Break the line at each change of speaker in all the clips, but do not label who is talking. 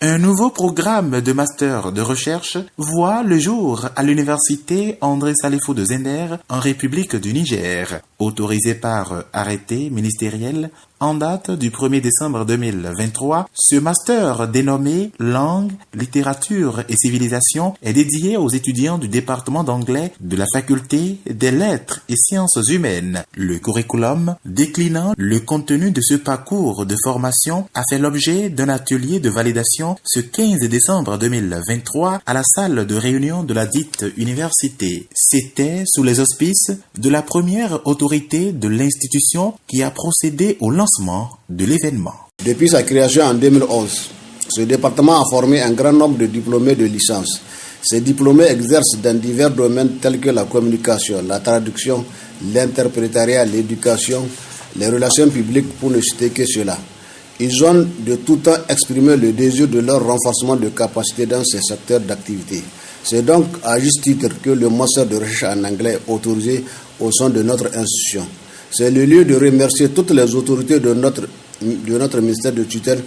Un nouveau programme de master de recherche voit le jour à l'université André Salifou de Zender en République du Niger. Autorisé par arrêté ministériel en date du 1er décembre 2023, ce master dénommé Langue, littérature et civilisation est dédié aux étudiants du département d'anglais de la faculté des lettres et sciences humaines. Le curriculum déclinant le contenu de ce parcours de formation a fait l'objet d'un atelier de validation ce 15 décembre 2023 à la salle de réunion de la dite université. C'était sous les auspices de la première autorité de l'institution qui a procédé au lancement de l'événement.
Depuis sa création en 2011, ce département a formé un grand nombre de diplômés de licence. Ces diplômés exercent dans divers domaines tels que la communication, la traduction, l'interprétariat, l'éducation, les relations publiques pour ne citer que cela. Ils ont de tout temps exprimé le désir de leur renforcement de capacité dans ces secteurs d'activité. C'est donc à juste titre que le master de recherche en anglais est autorisé au sein de notre institution. C'est le lieu de remercier toutes les autorités de notre ministère de tutelle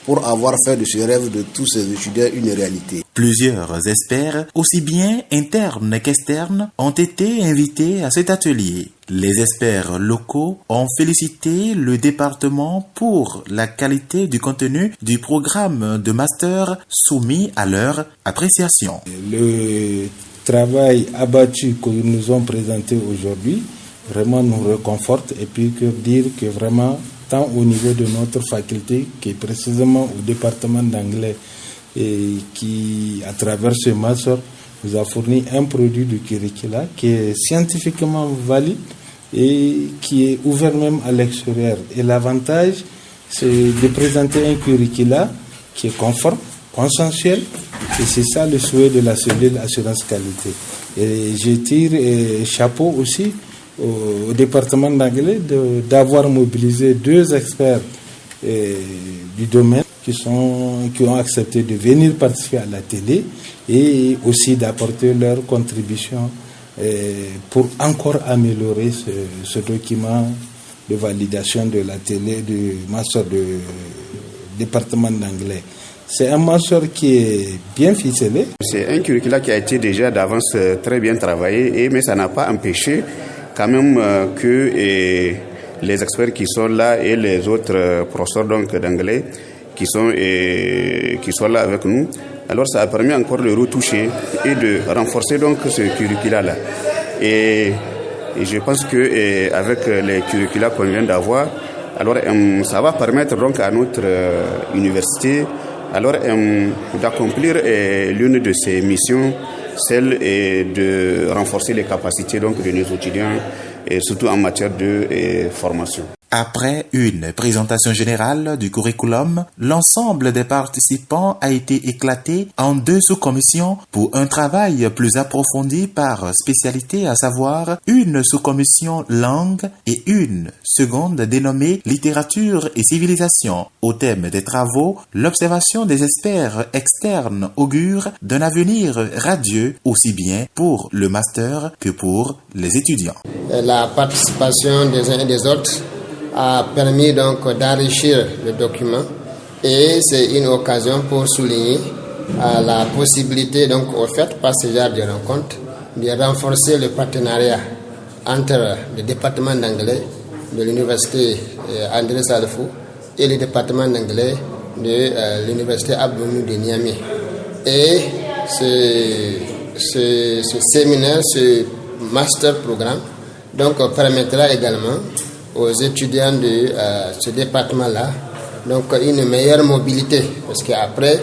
pour avoir fait de ce rêve de tous ces étudiants une réalité.
Plusieurs experts, aussi bien internes qu'externes, ont été invités à cet atelier. Les experts locaux ont félicité le département pour la qualité du contenu du programme de master soumis à leur appréciation.
Le travail abattu que nous nous ont présenté aujourd'hui vraiment nous réconforte et puis que dire que vraiment tant au niveau de notre faculté que précisément au département d'anglais et qui à travers ce master nous a fourni un produit de curricula qui est scientifiquement valide et qui est ouvert même à l'extérieur. Et l'avantage c'est de présenter un curricula qui est conforme, consensuel, et c'est ça le souhait de la cellule assurance qualité. Et je tire chapeau aussi au département d'anglais d'avoir mobilisé 2 experts du domaine qui ont accepté de venir participer à la télé et aussi d'apporter leur contribution pour encore améliorer ce document de validation de la télé du master de département d'anglais. C'est un master qui est bien ficelé.
C'est un curriculum qui a été déjà d'avance très bien travaillé, mais ça n'a pas empêché quand même que les experts qui sont là et les autres professeurs donc d'anglais qui sont là avec nous, alors ça a permis encore de retoucher et de renforcer donc ce curricula-là. Et je pense que avec les curricula qu'on vient d'avoir, alors ça va permettre donc à notre université alors d'accomplir l'une de ses missions, celle de renforcer les capacités donc de nos étudiants et surtout en matière de formation.
Après une présentation générale du curriculum, l'ensemble des participants a été éclaté en 2 sous-commissions pour un travail plus approfondi par spécialité, à savoir une sous-commission langue et une seconde dénommée littérature et civilisation. Au thème des travaux, l'observation des experts externes augure d'un avenir radieux aussi bien pour le master que pour les étudiants.
La participation des uns et des autres a permis donc d'enrichir le document et c'est une occasion pour souligner la possibilité donc offerte par ce genre de rencontres de renforcer le partenariat entre le département d'anglais de l'université André Salifou et le département d'anglais de l'université Abdou de Niamey. Et ce séminaire, ce master programme donc permettra également aux étudiants de ce département-là donc une meilleure mobilité parce qu'après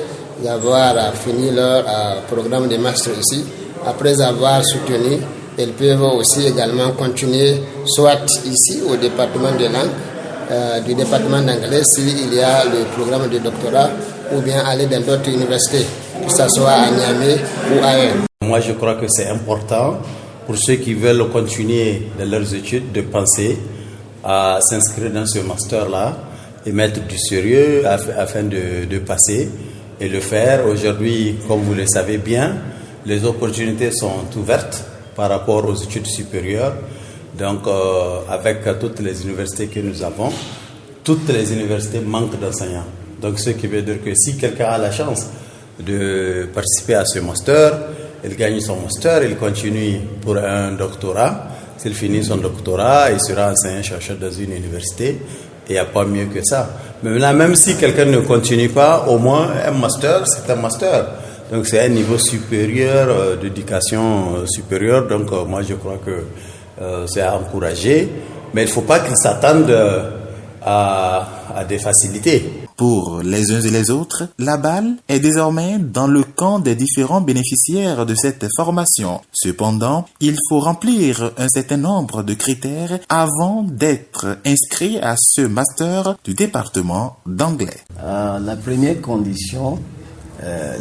avoir fini leur programme de master ici, après avoir soutenu, ils peuvent aussi également continuer soit ici au département de langue du département d'anglais s'il y a le programme de doctorat ou bien aller dans d'autres universités, que ce soit à Niamey ou ailleurs.
Moi je crois que c'est important pour ceux qui veulent continuer dans leurs études de penser à s'inscrire dans ce master-là et mettre du sérieux afin de passer et le faire. Aujourd'hui, comme vous le savez bien, les opportunités sont ouvertes par rapport aux études supérieures. Donc, avec toutes les universités que nous avons, toutes les universités manquent d'enseignants. Donc ce qui veut dire que si quelqu'un a la chance de participer à ce master, il gagne son master, il continue pour un doctorat. S'il finit son doctorat, il sera enseignant-chercheur dans une université. Et il n'y a pas mieux que ça. Mais maintenant, même si quelqu'un ne continue pas, au moins un master, c'est un master. Donc c'est un niveau supérieur d'éducation supérieure. Donc moi je crois que c'est à encourager. Mais il ne faut pas qu'ils s'attendent à des facilités.
Pour les uns et les autres, la balle est désormais dans le camp des différents bénéficiaires de cette formation. Cependant, il faut remplir un certain nombre de critères avant d'être inscrit à ce master du département d'anglais.
La première condition,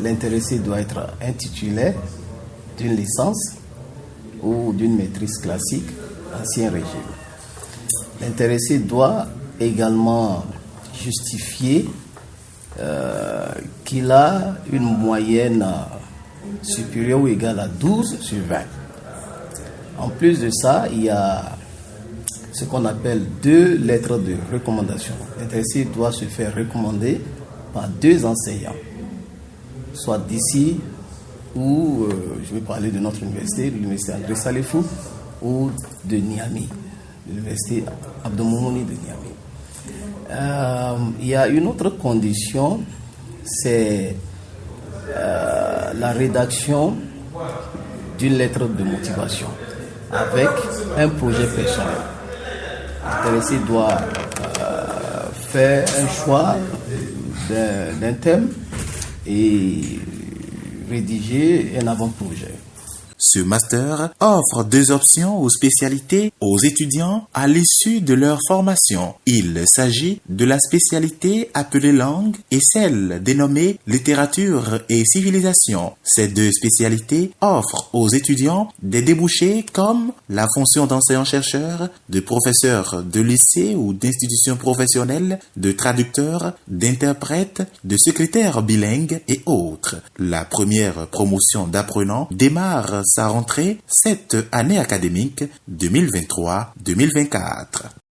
l'intéressé doit être intitulé d'une licence ou d'une maîtrise classique, ancien régime. L'intéressé doit également justifier qu'il a une moyenne supérieure ou égale à 12 sur 20. En plus de ça, il y a ce qu'on appelle 2 lettres de recommandation. L'intéressé doit se faire recommander par 2 enseignants, soit d'ici ou, je vais parler de notre université, l'université André Salifou, ou de Niamey, l'université Abdou-Moumouni de Niamey. Il y a une autre condition, c'est la rédaction d'une lettre de motivation avec un projet personnel. L'intéressé doit faire un choix d'un thème et rédiger un avant-projet.
Ce master offre 2 options aux spécialités aux étudiants à l'issue de leur formation. Il s'agit de la spécialité appelée langue et celle dénommée littérature et civilisation. Ces 2 spécialités offrent aux étudiants des débouchés comme la fonction d'enseignant-chercheur, de professeur de lycée ou d'institution professionnelle, de traducteur, d'interprète, de secrétaire bilingue et autres. La première promotion d'apprenants démarre sa rentrée cette année académique 2023-2024.